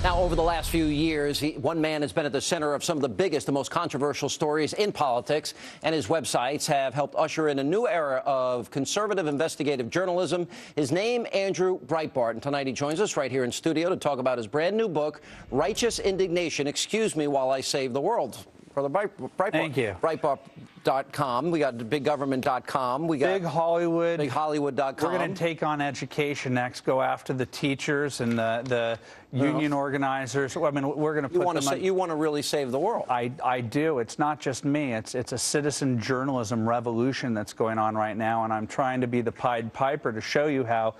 Now, over the last few years, one man has been at the center of some of the biggest and most controversial stories in politics, and his websites have helped usher in a new era of conservative investigative journalism. His name, Andrew Breitbart, and tonight he joins us right here in studio to talk about his brand new book, Righteous Indignation, Excuse Me While I Save the World. Brother Breitbart. Thank you. Breitbart.com. We got biggovernment.com. We got Big Hollywood. BigHollywood.com. We're going to take on education next, go after the teachers and the union organizers. I mean, we're going to put you want to really save the world. I do. It's not just me. It's a citizen journalism revolution that's going on right now, and I'm trying to be the Pied Piper to show you how,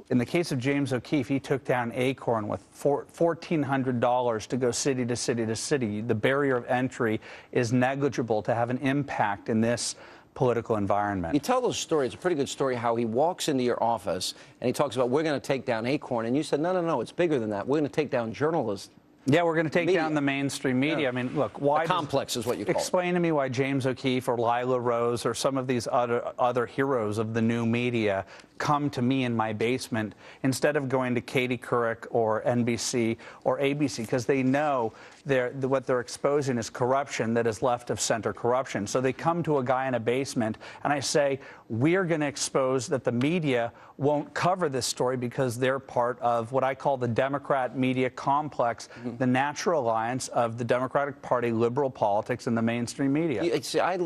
in the case of James O'Keefe, he took down Acorn with $1,400 to go city to city to city. The barrier of entry is negligible to have an impact in this political environment. You tell those stories. It's a pretty good story how he walks into your office and he talks about, we're going to take down Acorn. And you said, no, it's bigger than that. We're going to take down journalists. Yeah, we're going to take down the mainstream media. Yeah. I mean, look, why... The complex is what you call it. Explain to me why James O'Keefe or Lila Rose or some of these other heroes of the new media come to me in my basement instead of going to Katie Couric or NBC or ABC, because they know what they're exposing is corruption that is left-of-center corruption. So they come to a guy in a basement, and I say, we're going to expose that the media won't cover this story because they're part of what I call the Democrat media complex, the natural alliance of the Democratic Party, liberal politics, and the mainstream media.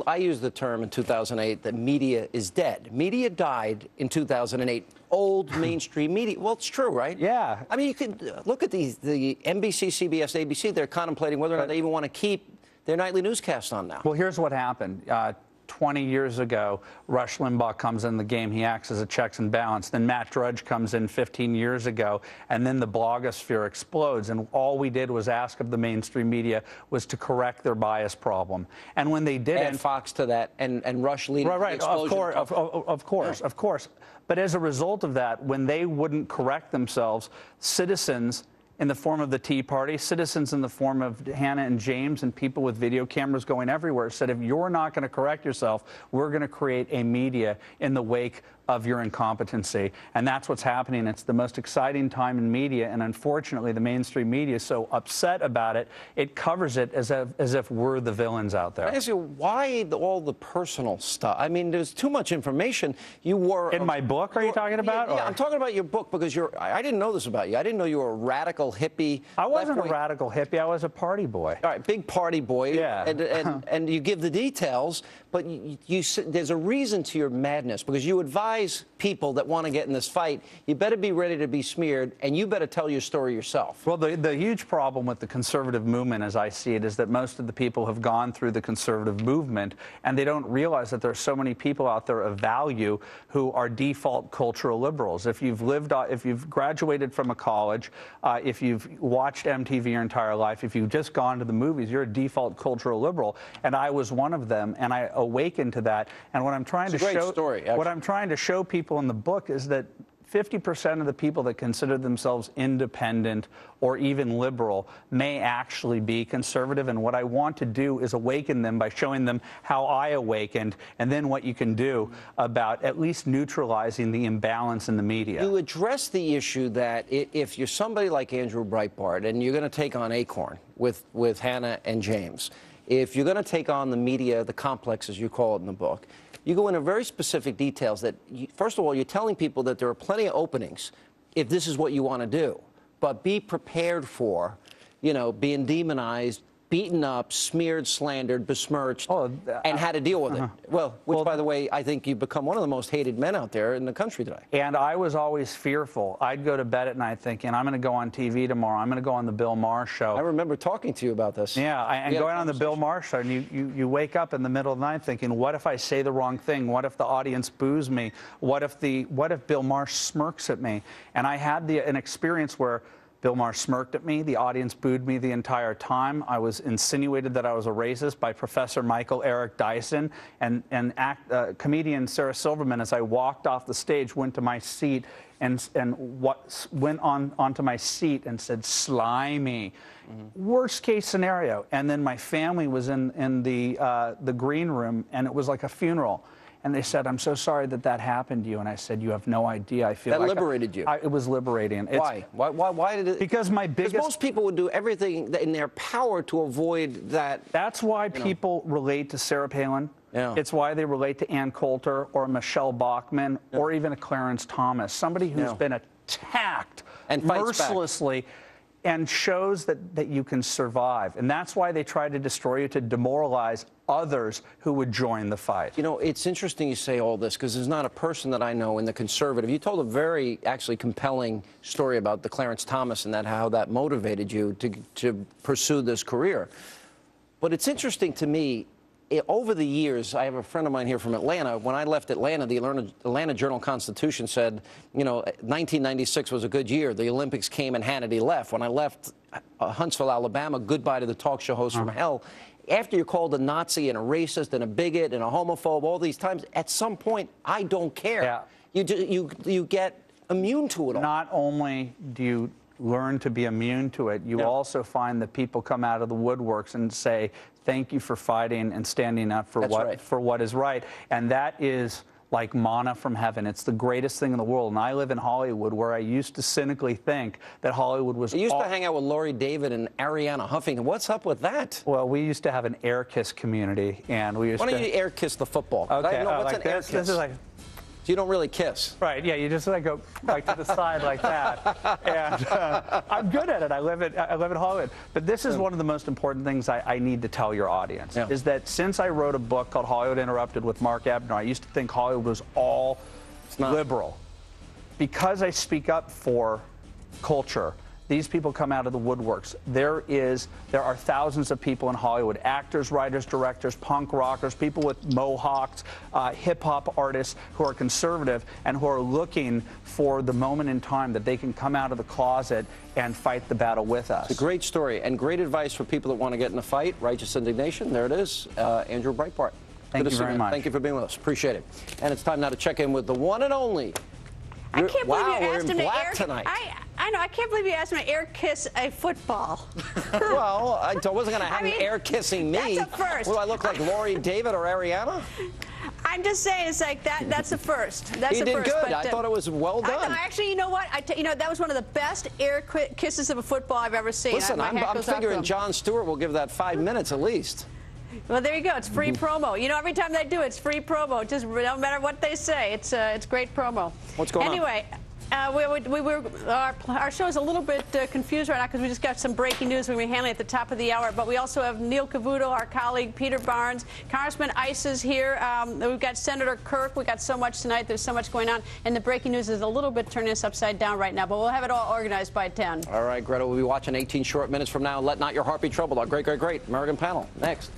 I used the term in 2008 that media is dead. Media died in 2008. Old mainstream media. Well, it's true, right? Yeah. I mean, you could look at the NBC, CBS, ABC. They're contemplating whether or not they even want to keep their nightly newscast on now. Well, here's what happened. 20 years ago, Rush Limbaugh comes in the game. He acts as a checks and balance. Then Matt Drudge comes in 15 years ago, and then the blogosphere explodes. And all we did was ask of the mainstream media was to correct their bias problem. And when they didn't... Add Fox to that, and Rush leading the explosion. Of course. But as a result of that, when they wouldn't correct themselves, citizens in the form of the Tea Party, citizens in the form of Hannah and James and people with video cameras going everywhere said, if you're not going to correct yourself, we're going to create a media in the wake of your incompetency. And that's what's happening. It's the most exciting time in media, and unfortunately the mainstream media is so upset about it, it covers it as if we're the villains out there. I ask you, why all the personal stuff? I mean, there's too much information. You were... In my book, are you talking about? Yeah, I'm talking about your book because I didn't know this about you. I didn't know you were a radical hippie. I wasn't a radical hippie. I was a party boy. All right, big party boy. Yeah. And you give the details, but there's a reason to your madness, because you advise people that want to get in this fight, you better be ready to be smeared, and you better tell your story yourself. Well, the huge problem with the conservative movement, as I see it, is that most of the people have gone through the conservative movement, and they don't realize that there are so many people out there of value who are default cultural liberals. If you've graduated from a college, if you've watched MTV your entire life, if you've just gone to the movies, you're a default cultural liberal, and I was one of them, and I awakened to that. And what I'm trying to show people in the book is that 50% of the people that consider themselves independent or even liberal may actually be conservative. And what I want to do is awaken them by showing them how I awakened, and then what you can do about at least neutralizing the imbalance in the media. You address the issue that if you're somebody like Andrew Breitbart and you're going to take on Acorn with Hannah and James, if you're going to take on the media, the complex, as you call it in the book, you go into very specific details that, first of all, you're telling people that there are plenty of openings if this is what you want to do. But be prepared for, being demonized, beaten up, smeared, slandered, besmirched, and how to deal with it. Well, by the way, I think you've become one of the most hated men out there in the country today. And I was always fearful. I'd go to bed at night thinking, I'm going to go on TV tomorrow. I'm going to go on the Bill Maher show. I remember talking to you about this. Yeah, and going on the Bill Maher show, and you wake up in the middle of the night thinking, what if I say the wrong thing? What if the audience boos me? What if Bill Maher smirks at me? And I had an experience where Bill Maher smirked at me. The audience booed me the entire time. I was insinuated that I was a racist by Professor Michael Eric Dyson. And comedian Sarah Silverman, as I walked off the stage, went to my seat and went onto my seat and said, "Slimy." Worst case scenario. And then my family was in the green room, and it was like a funeral. And they said, I'm so sorry that that happened to you. And I said, you have no idea. I feel that like liberated you. It was liberating. Why? Why did it? Because most people would do everything in their power to avoid that. That's why people relate to Sarah Palin. Yeah. It's why they relate to Ann Coulter or Michelle Bachmann or even a Clarence Thomas, somebody who's been attacked and mercilessly and shows that you can survive. And that's why they try to destroy you, to demoralize others who would join the fight. You know, it's interesting you say all this, because there's not a person that I know in the conservative. You told a very, actually, compelling story about the Clarence Thomas and how that motivated you to pursue this career. But it's interesting to me, over the years, I have a friend of mine here from Atlanta. When I left Atlanta, the Atlanta Journal-Constitution said, you know, 1996 was a good year. The Olympics came and Hannity left. When I left Huntsville, Alabama, goodbye to the talk show host from hell. After you're called a Nazi and a racist and a bigot and a homophobe all these times, at some point, I don't care. Yeah. You get immune to it all. Not only do you learn to be immune to it, you also find that people come out of the woodworks and say, thank you for fighting and standing up for what is right. And that is like manna from heaven. It's the greatest thing in the world. And I live in Hollywood, where I used to cynically think that Hollywood was... You used to hang out with Lori David and Ariana Huffington. What's up with that? Well, we used to have an air kiss community, and we used Why don't you air kiss the football? Okay, what's like an air this? kiss? This is like... So you don't really kiss. Right, yeah, you just like go like to the side like that. And I'm good at it. I live in Hollywood. But this is one of the most important things I need to tell your audience, is that since I wrote a book called Hollywood Interrupted with Mark Ebner, I used to think Hollywood was all liberal. Because I speak up for culture, these people come out of the woodworks. There are thousands of people in Hollywood, actors, writers, directors, punk rockers, people with mohawks, hip-hop artists who are conservative and who are looking for the moment in time that they can come out of the closet and fight the battle with us. It's a great story and great advice for people that want to get in a fight. Righteous indignation. There it is. Andrew Breitbart. Thank you very much. Thank you for being with us. Appreciate it. And it's time now to check in with the one and only. I can't believe you asked him to air tonight. I know. I can't believe you asked him to air kiss a football. Well, I wasn't going to have him air kissing me. That's a first. Will I look like Lori David or Ariana? I'm just saying, it's like that's a first. That's he a did first. good. But, I thought it was well done. I know, actually, you know what? That was one of the best air kisses of a football I've ever seen. Listen, I'm figuring Jon Stewart will give that 5 minutes at least. Well, there you go. It's free promo. You know, every time they do it, it's free promo. Just no matter what they say, it's great promo. What's going on? Anyway. Our show is a little bit confused right now because we just got some breaking news we were handling at the top of the hour. But we also have Neil Cavuto, our colleague, Peter Barnes, Congressman Ice is here. We've got Senator Kirk. We've got so much tonight. There's so much going on. And the breaking news is a little bit turning us upside down right now. But we'll have it all organized by 10. All right, Greta, we'll be watching 18 short minutes from now. Let not your heart be troubled. Our great American panel. Next.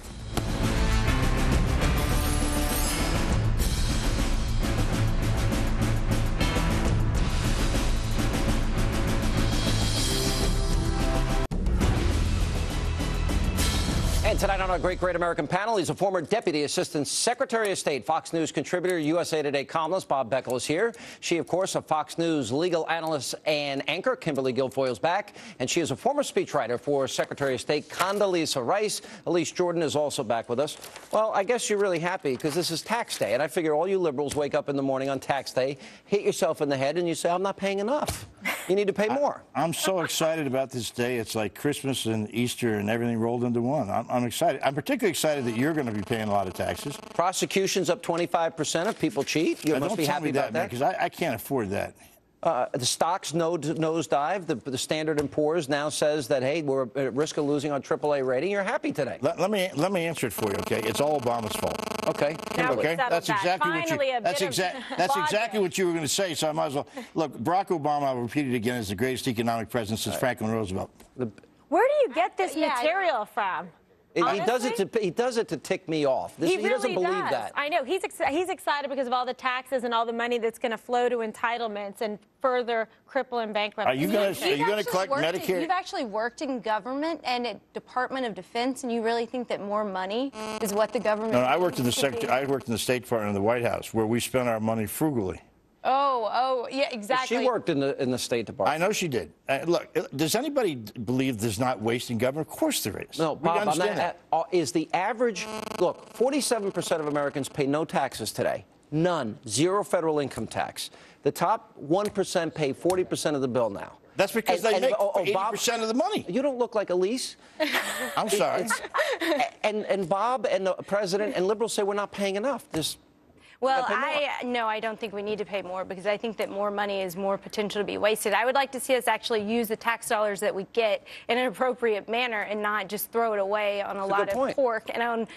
And tonight on our great American panel, he's a former Deputy Assistant Secretary of State, Fox News contributor, USA Today columnist. Bob Beckel is here. She, of course, a Fox News legal analyst and anchor. Kimberly Guilfoyle's back. And she is a former speechwriter for Secretary of State Condoleezza Rice. Elise Jordan is also back with us. Well, I guess you're really happy because this is tax day. And I figure all you liberals wake up in the morning on tax day, hit yourself in the head, and you say, I'm not paying enough. You need to pay more. I'm so excited about this day. It's like Christmas and Easter and everything rolled into one. I'm excited. I'm particularly excited that you're going to be paying a lot of taxes. Prosecution's up 25% if people cheat. You must be happy about that. Because I can't afford that. The stocks nosedive. The Standard & Poor's now says that, hey, we're at risk of losing our AAA rating. You're happy today. Let me answer it for you, okay? It's all Obama's fault. Okay. Okay. That's exactly what you were going to say. So I might as well look. Barack Obama, I'll repeat it again, is the greatest economic president since Franklin Roosevelt. Where do you get this material from? He does it to tick me off. He really doesn't believe that. I know. He's excited because of all the taxes and all the money that's going to flow to entitlements and further cripple and bankrupt. Are you going to collect Medicare? You've actually worked in government and at Department of Defense, and you really think that more money is what the government? No, I worked in the State Department in the White House, where we spent our money frugally. Oh, yeah, exactly. She worked in the State Department. I know she did. Look, does anybody believe there's not waste in government? Of course there is. No, Bob, is the average, look, 47% of Americans pay no taxes today. None. Zero federal income tax. The top 1% pay 40% of the bill now. That's because they make 80% of the money. You don't look like Elise. I'm sorry. And Bob and the president and liberals say we're not paying enough. Well, I don't think we need to pay more, because I think that more money is more potential to be wasted. I would like to see us actually use the tax dollars that we get in an appropriate manner and not just throw it away on a lot of pork. And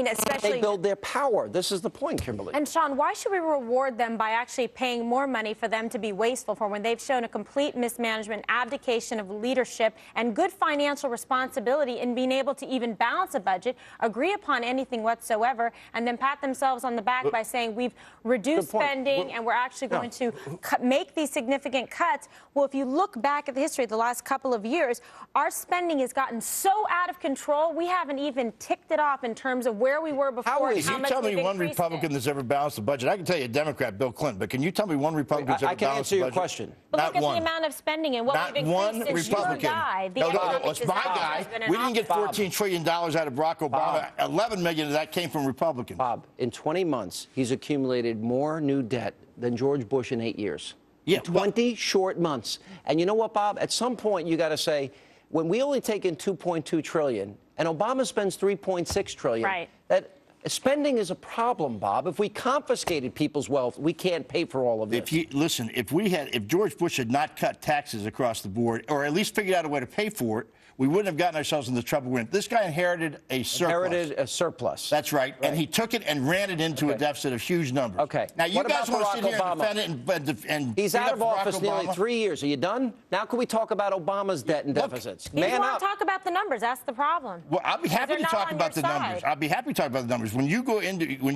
especially they build their power. This is the point, Kimberly. And Sean, why should we reward them by actually paying more money for them to be wasteful for when they've shown a complete mismanagement, abdication of leadership, and good financial responsibility in being able to even balance a budget, agree upon anything whatsoever, and then pat themselves on the back by saying we've reduced spending and we're actually going to make these significant cuts? Well, if you look back at the history of the last couple of years, our spending has gotten so out of control, we haven't even ticked it off in terms of where we were before. You tell me one Republican that's ever balanced the budget. I can tell you a Democrat, Bill Clinton, but can you tell me one Republican that's ever balanced the budget? I can answer your question. But look at the amount of spending and what we've increased since your guy. No, it's my guy. We didn't get $14 trillion out of Barack Obama. 11 million of that came from Republicans. Bob, in 20 months, he's accumulated more new debt than George Bush in 8 years. Yeah, 20 short months. And you know what, Bob? At some point, you got to say, when we only take in $2.2 trillion and Obama spends $3.6 trillion, that spending is a problem, Bob. If we confiscated people's wealth, we can't pay for all of this. If George Bush had not cut taxes across the board, or at least figured out a way to pay for it, we wouldn't have gotten ourselves in the trouble we're in. This guy inherited a surplus. That's right. And he took it and ran it into a deficit of huge numbers. Okay. Now, you guys want to sit here and defend it and he's out of office nearly 3 years. Are you done? Now can we talk about Obama's debt and deficits? You want to talk about the numbers. That's the problem. Well, I'll be happy to talk about the numbers. I'll be happy to talk about the numbers. When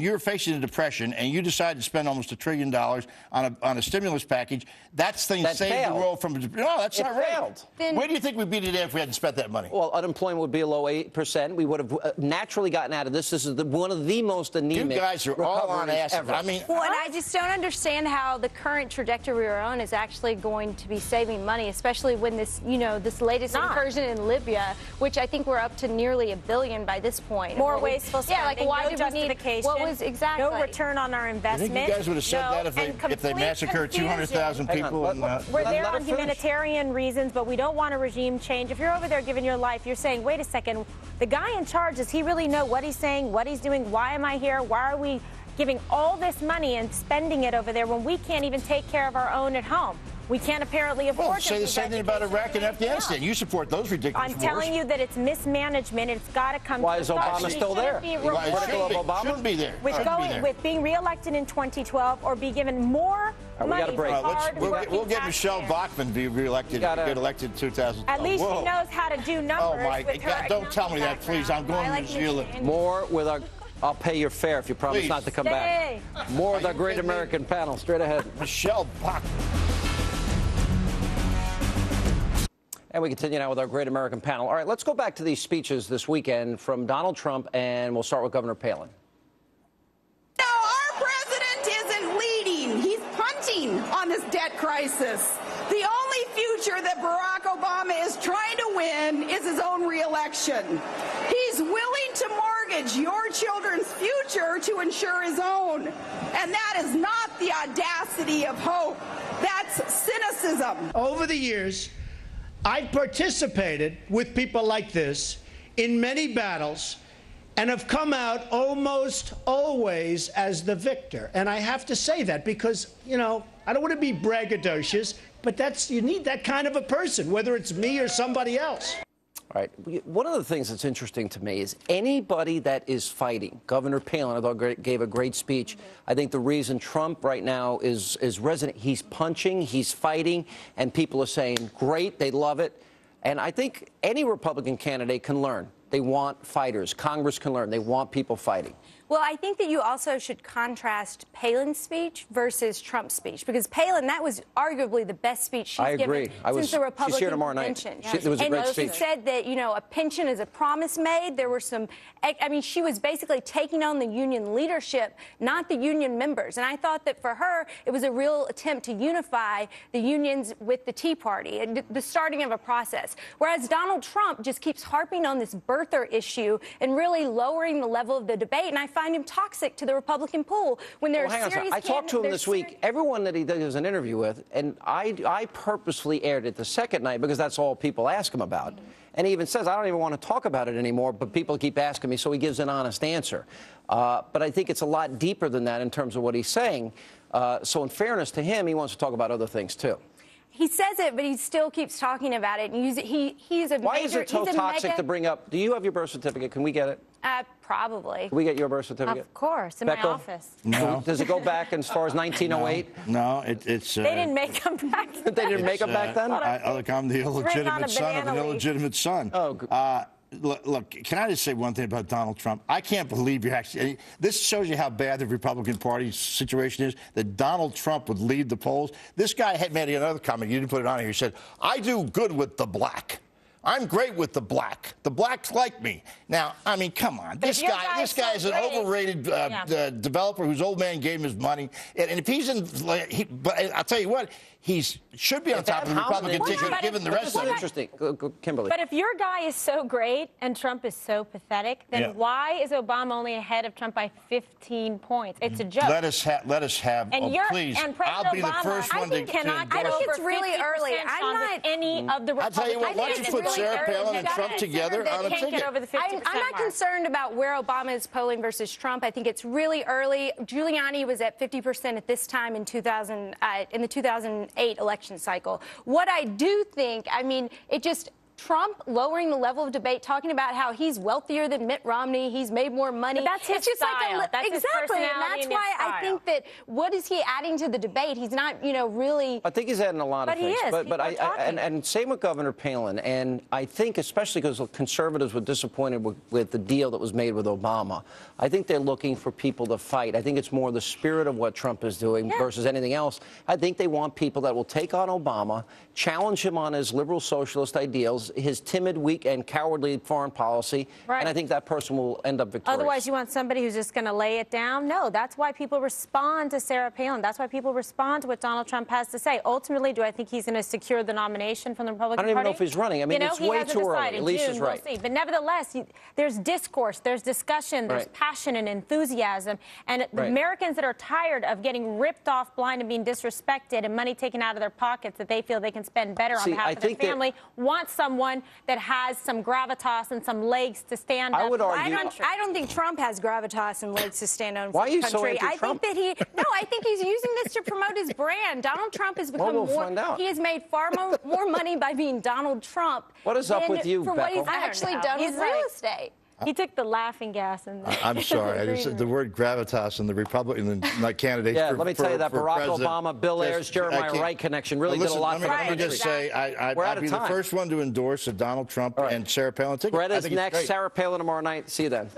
you're facing a depression and you decide to spend almost $1 trillion on a stimulus package, that saved the world from. No, that's not right. Where do you think we'd be today if we hadn't spent that money? Well, unemployment would be below 8%. We would have naturally gotten out of this. This is one of the most anemic. You guys are all on acid. Ever. And I just don't understand how the current trajectory we're on is actually going to be saving money, especially when this latest incursion in Libya, which I think we're up to nearly $1 billion by this point. More wasteful spending. Yeah, why no do we need what was exactly no return on our investment? I think you guys would have said that if they massacred 200,000 people. We're there on humanitarian reasons, but we don't want a regime change. If you're over there giving your life, you're saying, wait a second, the guy in charge, does he really know what he's saying, what he's doing? Why am I here? Why are we giving all this money and spending it over there when we can't even take care of our own at home? We can't apparently afford to. Say the same thing about Iraq and Afghanistan. You support those ridiculous wars. I'm telling you that it's mismanagement. It's got to come. Why is Obama still there? Shouldn't be there. With being reelected in 2012 or be given more money. We'll get Michelle Bachmann be reelected. Get elected in 2012. At least she knows how to do numbers. Oh my God! Don't tell me that, please. I'm going to New Zealand. More with our. I'll pay your fare if you promise not to come back. More with our great American panel. Straight ahead. Michelle Bachmann. And we continue now with our great American panel. All right, let's go back to these speeches this weekend from Donald Trump, and we'll start with Governor Palin. No, our president isn't leading. He's punting on this debt crisis. The only future that Barack Obama is trying to win is his own reelection. He's willing to mortgage your children's future to ensure his own. And that is not the audacity of hope. That's cynicism. Over the years, I've participated with people like this in many battles and have come out almost always as the victor. And I have to say that because, I don't want to be braggadocious, but you need that kind of a person, whether it's me or somebody else. All right. One of the things that's interesting to me is anybody that is fighting. Governor Palin, I thought, gave a great speech. I think the reason Trump right now is resident, he's punching, he's fighting, and people are saying, great, they love it. And I think any Republican candidate can learn. They want fighters. Congress can learn. They want people fighting. Well, I think that you also should contrast Palin's speech versus Trump's speech, because Palin, that was arguably the best speech she's given since the Republican convention. It was a great speech. She said that, a pension is a promise made. There were some, she was basically taking on the union leadership, not the union members. And I thought that for her, it was a real attempt to unify the unions with the Tea Party, the starting of a process. Whereas Donald Trump just keeps harping on this birther issue and really lowering the level of the debate. And I find him toxic to the Republican pool when there's serious. I talked to him this week. Everyone that he does an interview with, and I purposely aired it the second night because that's all people ask him about. And he even says, I don't even want to talk about it anymore, but people keep asking me, so he gives an honest answer. But I think it's a lot deeper than that in terms of what he's saying. So in fairness to him, he wants to talk about other things, too. He says it, but he still keeps talking about it. And he's a Why is it so toxic to bring up? Do you have your birth certificate? Can we get it? Probably. Can we get your birth certificate? Of course, in my office. No. Does it go back as far as 1908? No, it's... They didn't make them back then. They didn't make them back then? Look, I'm the illegitimate son of an illegitimate son. Oh, Look, can I just say one thing about Donald Trump? I can't believe you're actually... This shows you how bad the Republican Party situation is, that Donald Trump would lead the polls. This guy had made another comment. You didn't put it on here. He said, I do good with the black. I'm great with the black. The blacks like me. Now, I mean, come on. This guy is an overrated developer whose old man gave him his money. And if he's in... but I'll tell you what, he should be on top of the Republican ticket, given the rest of it. Interesting. Kimberly. But if your guy is so great and Trump is so pathetic, then why is Obama only ahead of Trump by 15 points? It's a joke. Let us have. Please. And President I'll be Obama, the first one to cannot I get think over it's really early. I'm not any of the Republicans. I'll tell you what. Why don't you put Sarah Palin and Trump together on a ticket? I'm not concerned about where Obama is polling versus Trump. I think it's really early. Giuliani was at 50% at this time in the 2008 election cycle. What I do think, I mean, Trump lowering the level of debate, talking about how he's wealthier than Mitt Romney, he's made more money. But that's his style. That's his exactly, and personality that's why I think that what is he adding to the debate? He's not, really. I think he's adding a lot of things. He is. And same with Governor Palin. And I think, especially because conservatives were disappointed with the deal that was made with Obama, I think they're looking for people to fight. I think it's more the spirit of what Trump is doing versus anything else. I think they want people that will take on Obama, challenge him on his liberal socialist ideals, his timid, weak, and cowardly foreign policy, and I think that person will end up victorious. Otherwise, you want somebody who's just going to lay it down? No, that's why people respond to Sarah Palin. That's why people respond to what Donald Trump has to say. Ultimately, do I think he's going to secure the nomination from the Republican Party? I don't even know if he's running. I mean, it's way too early. Lisa's right. We'll see. But nevertheless, there's discourse, there's discussion, there's passion and enthusiasm. And the Americans that are tired of getting ripped off blind and being disrespected and money taken out of their pockets that they feel they can spend better on behalf of their family want someone that has some gravitas and some legs to stand up. I would argue. I don't think Trump has gravitas and legs to stand up. Why are you country. so anti-Trump? I think that I think he's using this to promote his brand. Donald Trump has become more. He has made far more money by being Donald Trump. What is up with you, for what he's Bethel? actually done with real estate. He took the laughing gas and I'm sorry. The word gravitas and the Republican candidates. Yeah, let me tell you that Barack Obama, Bill Ayers, Jeremiah Wright connection really did a lot for the country. Let me just say, I'd be the first one to endorse a Donald Trump and Sarah Palin ticket. Greta's next. Sarah Palin tomorrow night. See you then.